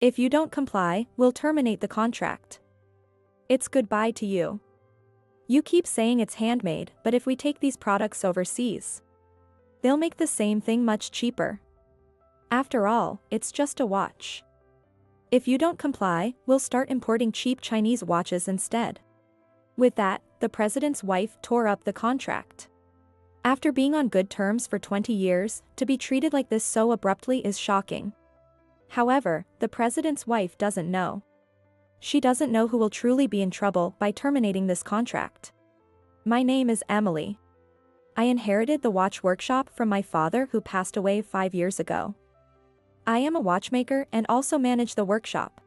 If you don't comply, we'll terminate the contract. It's goodbye to you. You keep saying it's handmade, but if we take these products overseas, they'll make the same thing much cheaper. After all, it's just a watch. If you don't comply, we'll start importing cheap Chinese watches instead. With that, the president's wife tore up the contract. After being on good terms for 20 years, to be treated like this so abruptly is shocking. However, the president's wife doesn't know. She doesn't know who will truly be in trouble by terminating this contract. My name is Emily. I inherited the watch workshop from my father who passed away 5 years ago. I am a watchmaker and also manage the workshop.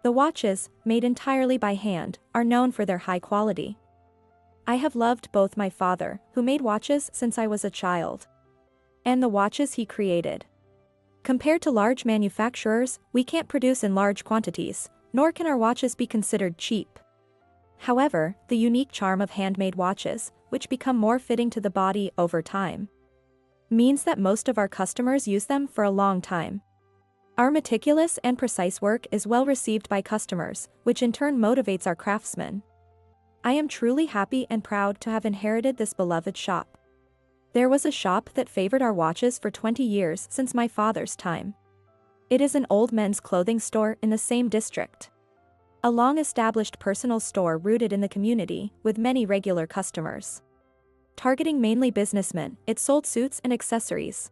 The watches, made entirely by hand, are known for their high quality. I have loved both my father, who made watches since I was a child, and the watches he created. Compared to large manufacturers, we can't produce in large quantities, nor can our watches be considered cheap. However, the unique charm of handmade watches, which become more fitting to the body over time, means that most of our customers use them for a long time. Our meticulous and precise work is well received by customers, which in turn motivates our craftsmen. I am truly happy and proud to have inherited this beloved shop. There was a shop that favored our watches for 20 years since my father's time. It is an old men's clothing store in the same district. A long-established personal store rooted in the community, with many regular customers. Targeting mainly businessmen, it sold suits and accessories.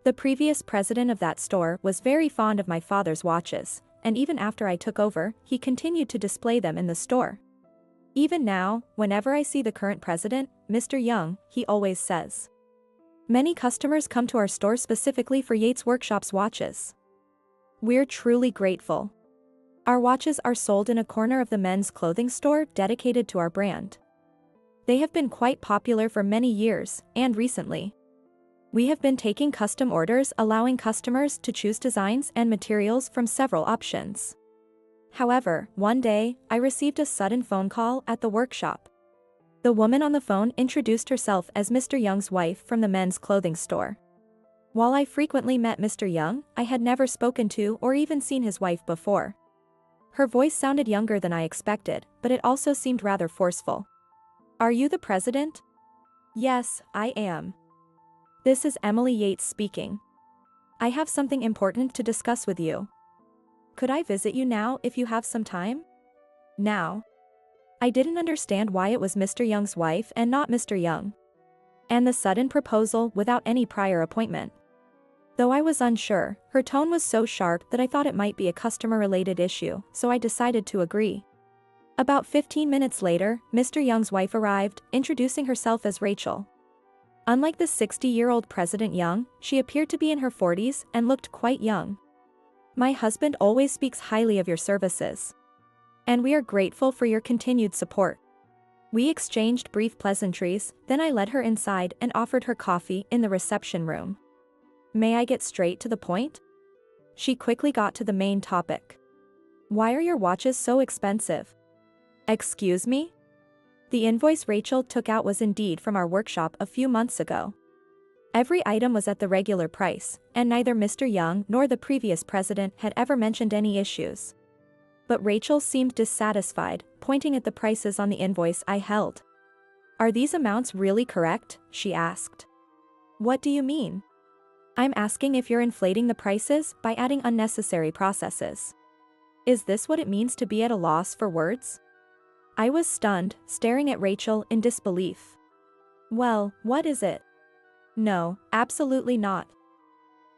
The previous president of that store was very fond of my father's watches, and even after I took over, he continued to display them in the store. Even now, whenever I see the current president, Mr. Young, he always says, "Many customers come to our store specifically for Yates Workshop's watches." We're truly grateful. Our watches are sold in a corner of the men's clothing store dedicated to our brand. They have been quite popular for many years, and recently, we have been taking custom orders allowing customers to choose designs and materials from several options. However, one day, I received a sudden phone call at the workshop. The woman on the phone introduced herself as Mr. Young's wife from the men's clothing store. While I frequently met Mr. Young, I had never spoken to or even seen his wife before. Her voice sounded younger than I expected, but it also seemed rather forceful. "Are you the president?" "Yes, I am. This is Emily Yates speaking. I have something important to discuss with you. Could I visit you now if you have some time?" Now. I didn't understand why it was Mr. Young's wife and not Mr. Young. And the sudden proposal without any prior appointment. Though I was unsure, her tone was so sharp that I thought it might be a customer-related issue, so I decided to agree. About 15 minutes later, Mr. Young's wife arrived, introducing herself as Rachel. Unlike the 60-year-old President Young, she appeared to be in her 40s and looked quite young. "My husband always speaks highly of your services. And we are grateful for your continued support." We exchanged brief pleasantries, then I led her inside and offered her coffee in the reception room. "May I get straight to the point?" She quickly got to the main topic. "Why are your watches so expensive?" "Excuse me?" The invoice Rachel took out was indeed from our workshop a few months ago. Every item was at the regular price, and neither Mr. Young nor the previous president had ever mentioned any issues. But Rachel seemed dissatisfied, pointing at the prices on the invoice I held. "Are these amounts really correct?" she asked. "What do you mean?" "I'm asking if you're inflating the prices by adding unnecessary processes. Is this what it means to be at a loss for words?" I was stunned, staring at Rachel in disbelief. "Well, what is it?" "No, absolutely not.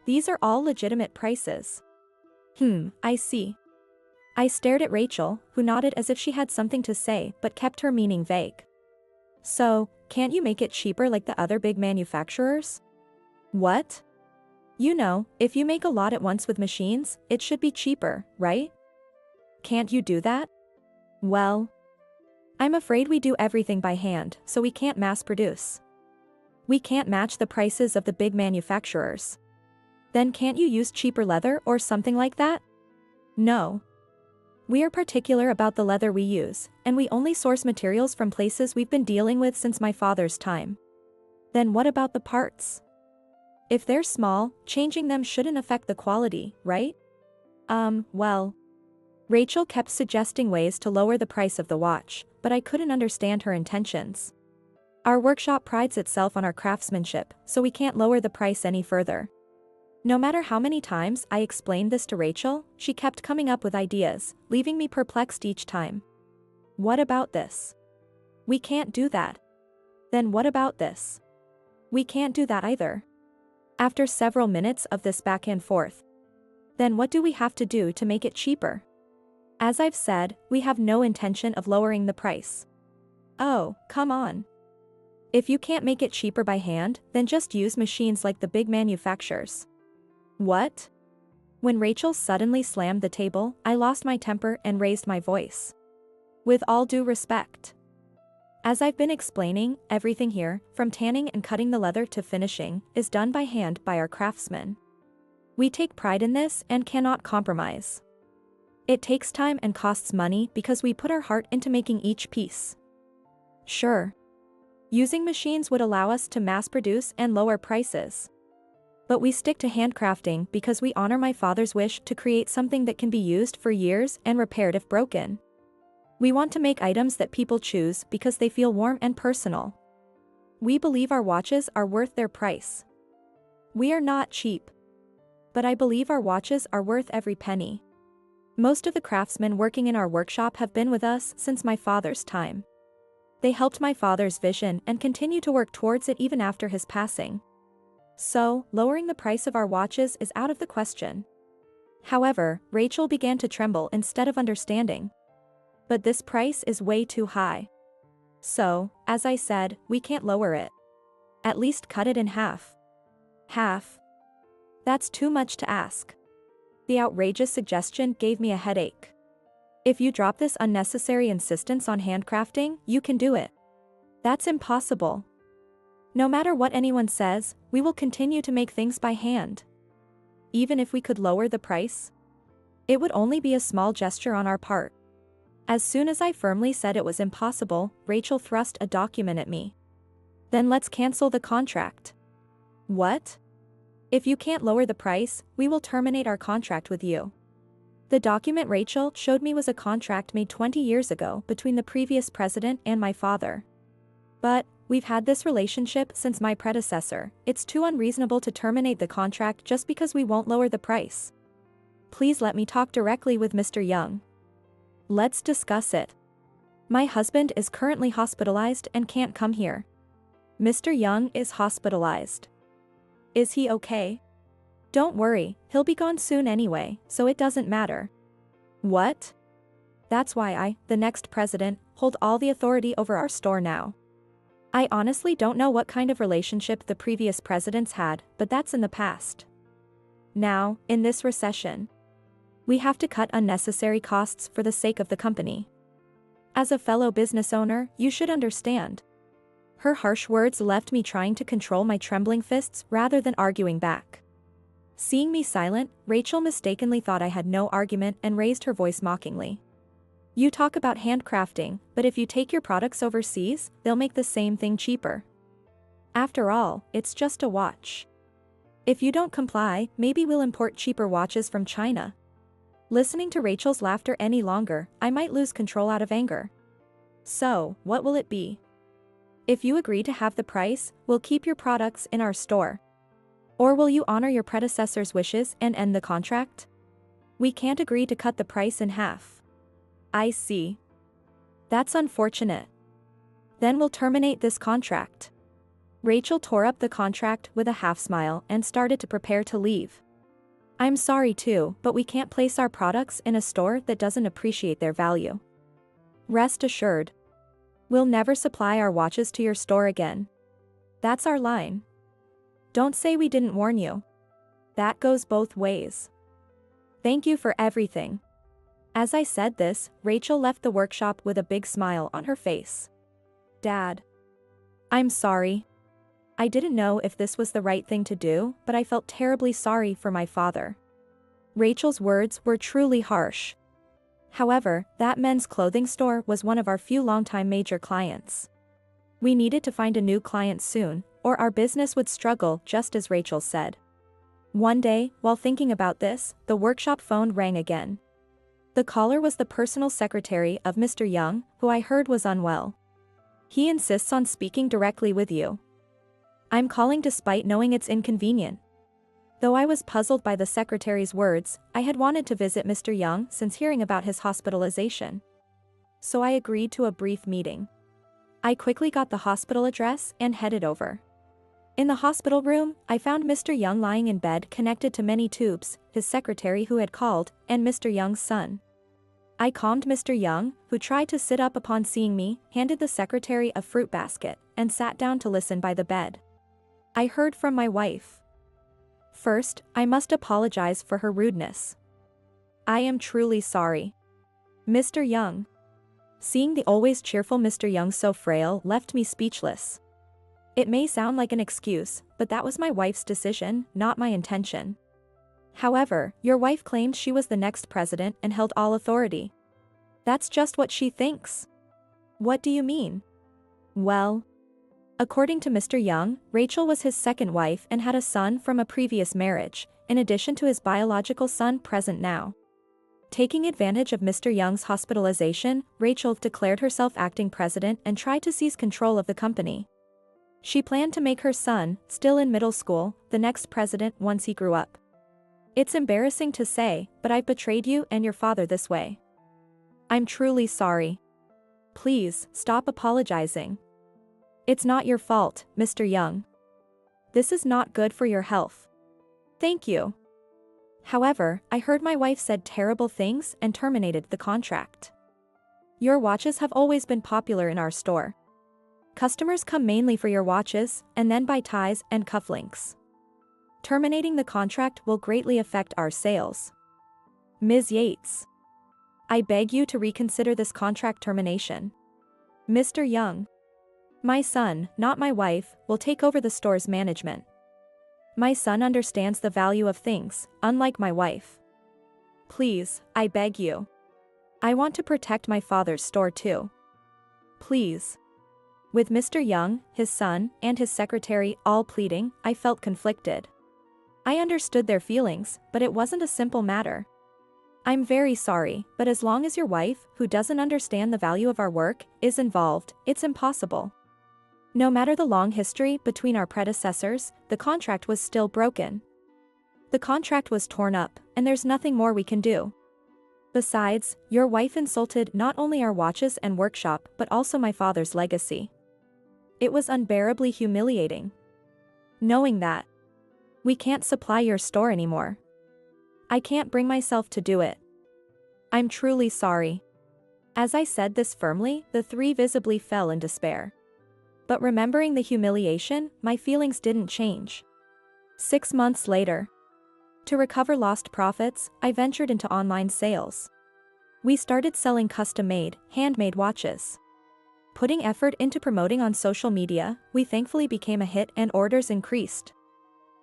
These are all legitimate prices." I see." I stared at Rachel, who nodded as if she had something to say but kept her meaning vague. "So, can't you make it cheaper like the other big manufacturers?" "What?" "You know, if you make a lot at once with machines, it should be cheaper, right? Can't you do that?" "Well, I'm afraid we do everything by hand, so we can't mass produce. We can't match the prices of the big manufacturers." "Then can't you use cheaper leather or something like that?" "No. We are particular about the leather we use, and we only source materials from places we've been dealing with since my father's time." "Then what about the parts?" "If they're small, changing them shouldn't affect the quality, right?" Well. Rachel kept suggesting ways to lower the price of the watch, but I couldn't understand her intentions. Our workshop prides itself on our craftsmanship, so we can't lower the price any further. No matter how many times I explained this to Rachel, she kept coming up with ideas, leaving me perplexed each time. What about this? We can't do that. Then what about this? We can't do that either. After several minutes of this back and forth. Then what do we have to do to make it cheaper? As I've said, we have no intention of lowering the price. Oh, come on. If you can't make it cheaper by hand, then just use machines like the big manufacturers. What? When Rachel suddenly slammed the table, I lost my temper and raised my voice. With all due respect. As I've been explaining, everything here, from tanning and cutting the leather to finishing, is done by hand by our craftsmen. We take pride in this and cannot compromise. It takes time and costs money because we put our heart into making each piece. Sure. Using machines would allow us to mass produce and lower prices. But we stick to handcrafting because we honor my father's wish to create something that can be used for years and repaired if broken. We want to make items that people choose because they feel warm and personal. We believe our watches are worth their price. We are not cheap. But I believe our watches are worth every penny. Most of the craftsmen working in our workshop have been with us since my father's time. They helped my father's vision and continue to work towards it even after his passing. So, lowering the price of our watches is out of the question. However, Rachel began to tremble instead of understanding. But this price is way too high. So, as I said, we can't lower it. At least cut it in half. Half? That's too much to ask. The outrageous suggestion gave me a headache. If you drop this unnecessary insistence on handcrafting, you can do it. That's impossible. No matter what anyone says, we will continue to make things by hand. Even if we could lower the price, it would only be a small gesture on our part. As soon as I firmly said it was impossible, Rachel thrust a document at me. Then let's cancel the contract. What? If you can't lower the price, we will terminate our contract with you. The document Rachel showed me was a contract made 20 years ago between the previous president and my father. But, we've had this relationship since my predecessor. It's too unreasonable to terminate the contract just because we won't lower the price. Please let me talk directly with Mr. Young. Let's discuss it. My husband is currently hospitalized and can't come here. Mr. Young is hospitalized. Is he okay? Don't worry, he'll be gone soon anyway, so it doesn't matter. What? That's why I, the next president, hold all the authority over our store now. I honestly don't know what kind of relationship the previous presidents had, but that's in the past. Now, in this recession, we have to cut unnecessary costs for the sake of the company. As a fellow business owner, you should understand. Her harsh words left me trying to control my trembling fists rather than arguing back. Seeing me silent, Rachel mistakenly thought I had no argument and raised her voice mockingly. You talk about handcrafting, but if you take your products overseas, they'll make the same thing cheaper. After all, it's just a watch. If you don't comply, maybe we'll import cheaper watches from China. Listening to Rachel's laughter any longer, I might lose control out of anger. So, what will it be? If you agree to halve the price, we'll keep your products in our store. Or will you honor your predecessor's wishes and end the contract? We can't agree to cut the price in half. I see. That's unfortunate. Then we'll terminate this contract. Rachel tore up the contract with a half smile and started to prepare to leave. I'm sorry too, but we can't place our products in a store that doesn't appreciate their value. Rest assured. We'll never supply our watches to your store again. That's our line. Don't say we didn't warn you. That goes both ways. Thank you for everything. As I said this, Rachel left the workshop with a big smile on her face. Dad. I'm sorry. I didn't know if this was the right thing to do, but I felt terribly sorry for my father. Rachel's words were truly harsh. However, that men's clothing store was one of our few longtime major clients. We needed to find a new client soon, or our business would struggle, just as Rachel said. One day, while thinking about this, the workshop phone rang again. The caller was the personal secretary of Mr. Young, who I heard was unwell. He insists on speaking directly with you. I'm calling despite knowing it's inconvenient. Though I was puzzled by the secretary's words, I had wanted to visit Mr. Young since hearing about his hospitalization. So I agreed to a brief meeting. I quickly got the hospital address and headed over. In the hospital room, I found Mr. Young lying in bed connected to many tubes, his secretary who had called, and Mr. Young's son. I calmed Mr. Young, who tried to sit up upon seeing me, handed the secretary a fruit basket, and sat down to listen by the bed. I heard from my wife. First, I must apologize for her rudeness. I am truly sorry. Mr. Young. Seeing the always cheerful Mr. Young so frail left me speechless. It may sound like an excuse, but that was my wife's decision, not my intention. However, your wife claimed she was the next president and held all authority. That's just what she thinks. What do you mean? Well, according to Mr. Young, Rachel was his second wife and had a son from a previous marriage, in addition to his biological son present now. Taking advantage of Mr. Young's hospitalization, Rachel declared herself acting president and tried to seize control of the company. She planned to make her son, still in middle school, the next president once he grew up. It's embarrassing to say, but I've betrayed you and your father this way. I'm truly sorry. Please, stop apologizing. It's not your fault, Mr. Young. This is not good for your health. Thank you. However, I heard my wife said terrible things and terminated the contract. Your watches have always been popular in our store. Customers come mainly for your watches, and then buy ties and cufflinks. Terminating the contract will greatly affect our sales. Ms. Yates. I beg you to reconsider this contract termination. Mr. Young. My son, not my wife, will take over the store's management. My son understands the value of things, unlike my wife. Please, I beg you. I want to protect my father's store too. Please. With Mr. Young, his son, and his secretary all pleading, I felt conflicted. I understood their feelings, but it wasn't a simple matter. I'm very sorry, but as long as your wife, who doesn't understand the value of our work, is involved, it's impossible. No matter the long history between our predecessors, the contract was still broken. The contract was torn up, and there's nothing more we can do. Besides, your wife insulted not only our watches and workshop but also my father's legacy. It was unbearably humiliating. Knowing that we can't supply your store anymore. I can't bring myself to do it. I'm truly sorry. As I said this firmly, the three visibly fell in despair. But remembering the humiliation, my feelings didn't change. 6 months later. To recover lost profits, I ventured into online sales. We started selling custom-made, handmade watches. Putting effort into promoting on social media, we thankfully became a hit and orders increased.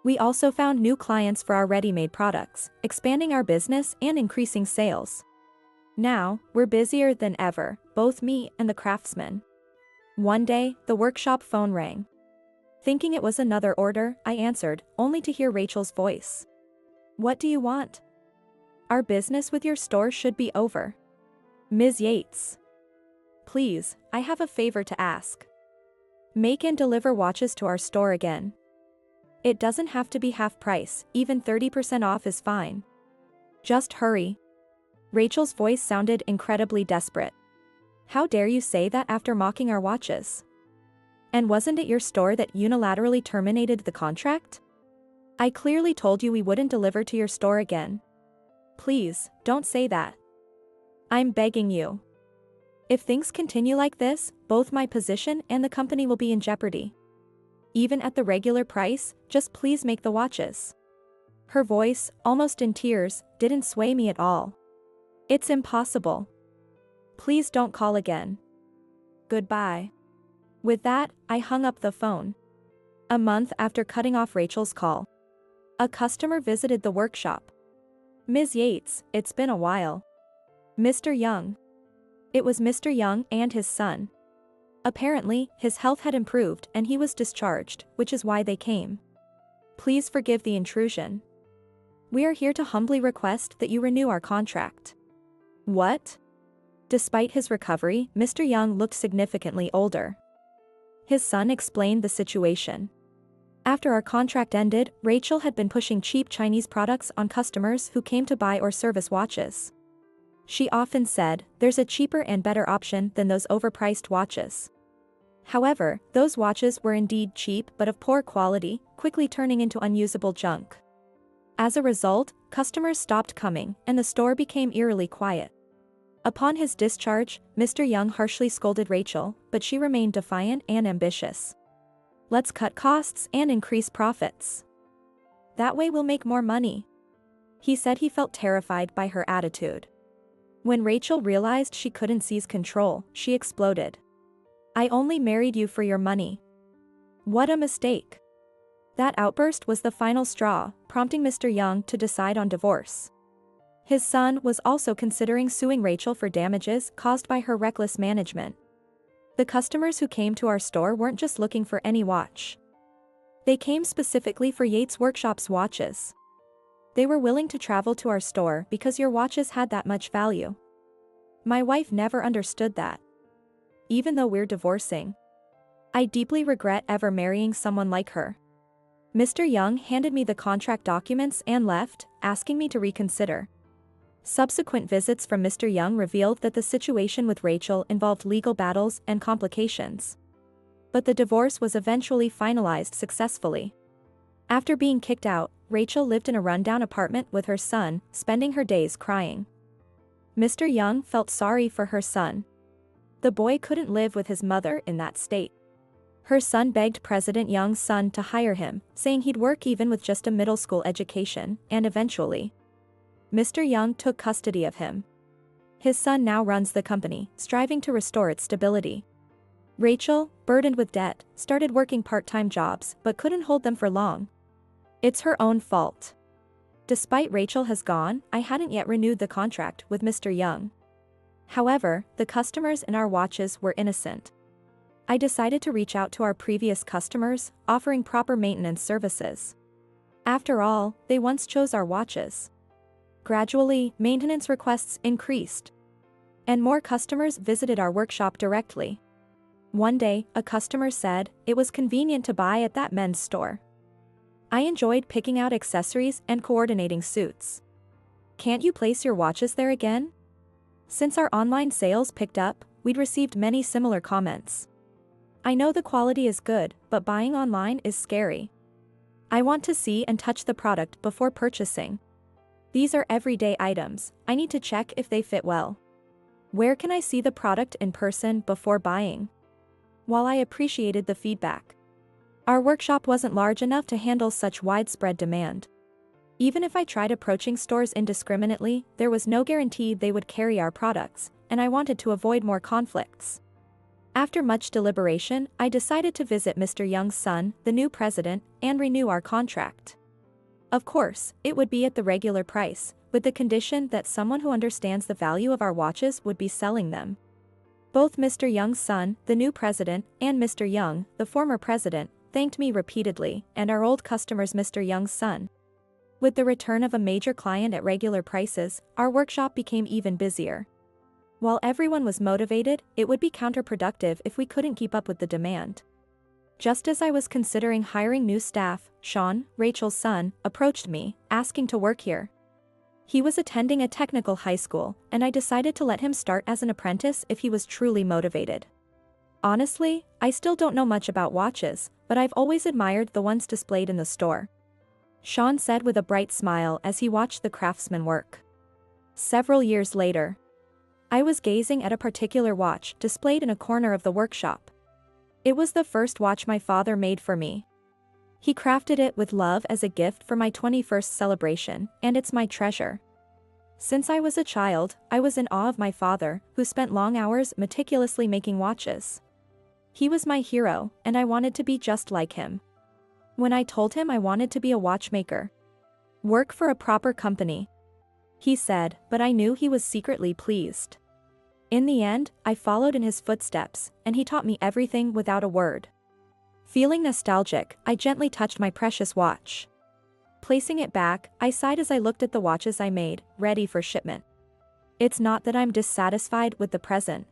We also found new clients for our ready-made products, expanding our business and increasing sales. Now, we're busier than ever, both me and the craftsman. One day, the workshop phone rang. Thinking it was another order, I answered, only to hear Rachel's voice. What do you want? Our business with your store should be over. Ms. Yates. Please, I have a favor to ask. Make and deliver watches to our store again. It doesn't have to be half price, even 30% off is fine. Just hurry. Rachel's voice sounded incredibly desperate. How dare you say that after mocking our watches? And wasn't it your store that unilaterally terminated the contract? I clearly told you we wouldn't deliver to your store again. Please, don't say that. I'm begging you. If things continue like this, both my position and the company will be in jeopardy. Even at the regular price, just please make the watches. Her voice, almost in tears, didn't sway me at all. It's impossible. Please don't call again. Goodbye. With that, I hung up the phone. A month after cutting off Rachel's call, a customer visited the workshop. Ms. Yates, it's been a while. Mr. Young. It was Mr. Young and his son. Apparently, his health had improved and he was discharged, which is why they came. Please forgive the intrusion. We are here to humbly request that you renew our contract. What? Despite his recovery, Mr. Young looked significantly older. His son explained the situation. After our contract ended, Rachel had been pushing cheap Chinese products on customers who came to buy or service watches. She often said, "There's a cheaper and better option than those overpriced watches." However, those watches were indeed cheap but of poor quality, quickly turning into unusable junk. As a result, customers stopped coming, and the store became eerily quiet. Upon his discharge, Mr. Young harshly scolded Rachel, but she remained defiant and ambitious. "Let's cut costs and increase profits. That way we'll make more money." He said he felt terrified by her attitude. When Rachel realized she couldn't seize control, she exploded. "I only married you for your money. What a mistake." That outburst was the final straw, prompting Mr. Young to decide on divorce. His son was also considering suing Rachel for damages caused by her reckless management. The customers who came to our store weren't just looking for any watch. They came specifically for Yates Workshop's watches. They were willing to travel to our store because your watches had that much value. My wife never understood that. Even though we're divorcing, I deeply regret ever marrying someone like her. Mr. Young handed me the contract documents and left, asking me to reconsider. Subsequent visits from Mr. Young revealed that the situation with Rachel involved legal battles and complications. But the divorce was eventually finalized successfully. After being kicked out, Rachel lived in a rundown apartment with her son, spending her days crying. Mr. Young felt sorry for her son. The boy couldn't live with his mother in that state. Her son begged President Young's son to hire him, saying he'd work even with just a middle school education, and eventually, Mr. Young took custody of him. His son now runs the company, striving to restore its stability. Rachel, burdened with debt, started working part-time jobs but couldn't hold them for long. It's her own fault. Despite Rachel has gone, I hadn't yet renewed the contract with Mr. Young. However, the customers in our watches were innocent. I decided to reach out to our previous customers, offering proper maintenance services. After all, they once chose our watches. Gradually, maintenance requests increased, and more customers visited our workshop directly. One day, a customer said it was convenient to buy at that men's store. I enjoyed picking out accessories and coordinating suits. "Can't you place your watches there again?" Since our online sales picked up, we'd received many similar comments. "I know the quality is good, but buying online is scary. I want to see and touch the product before purchasing. These are everyday items, I need to check if they fit well. Where can I see the product in person before buying?" While I appreciated the feedback, our workshop wasn't large enough to handle such widespread demand. Even if I tried approaching stores indiscriminately, there was no guarantee they would carry our products, and I wanted to avoid more conflicts. After much deliberation, I decided to visit Mr. Young's son, the new president, and renew our contract. Of course, it would be at the regular price, with the condition that someone who understands the value of our watches would be selling them. Both Mr. Young's son, the new president, and Mr. Young, the former president, thanked me repeatedly, and our old customers Mr. Young's son. With the return of a major client at regular prices, our workshop became even busier. While everyone was motivated, it would be counterproductive if we couldn't keep up with the demand. Just as I was considering hiring new staff, Sean, Rachel's son, approached me, asking to work here. He was attending a technical high school, and I decided to let him start as an apprentice if he was truly motivated. Honestly, I still don't know much about watches, but I've always admired the ones displayed in the store. Sean said with a bright smile as he watched the craftsman work. Several years later, I was gazing at a particular watch displayed in a corner of the workshop. It was the first watch my father made for me. He crafted it with love as a gift for my 21st celebration, and it's my treasure. Since I was a child, I was in awe of my father, who spent long hours meticulously making watches. He was my hero, and I wanted to be just like him. When I told him I wanted to be a watchmaker, work for a proper company, he said, but I knew he was secretly pleased. In the end, I followed in his footsteps, and he taught me everything without a word. Feeling nostalgic, I gently touched my precious watch. Placing it back, I sighed as I looked at the watches I made, ready for shipment. It's not that I'm dissatisfied with the present,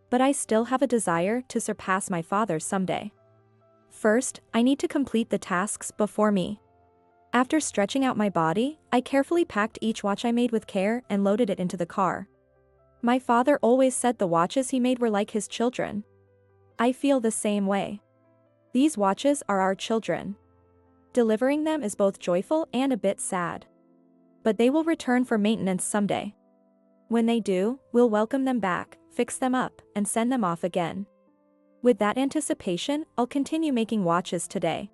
but I still have a desire to surpass my father someday. First, I need to complete the tasks before me. After stretching out my body, I carefully packed each watch I made with care and loaded it into the car. My father always said the watches he made were like his children. I feel the same way. These watches are our children. Delivering them is both joyful and a bit sad. But they will return for maintenance someday. When they do, we'll welcome them back, fix them up, and send them off again. With that anticipation, I'll continue making watches today.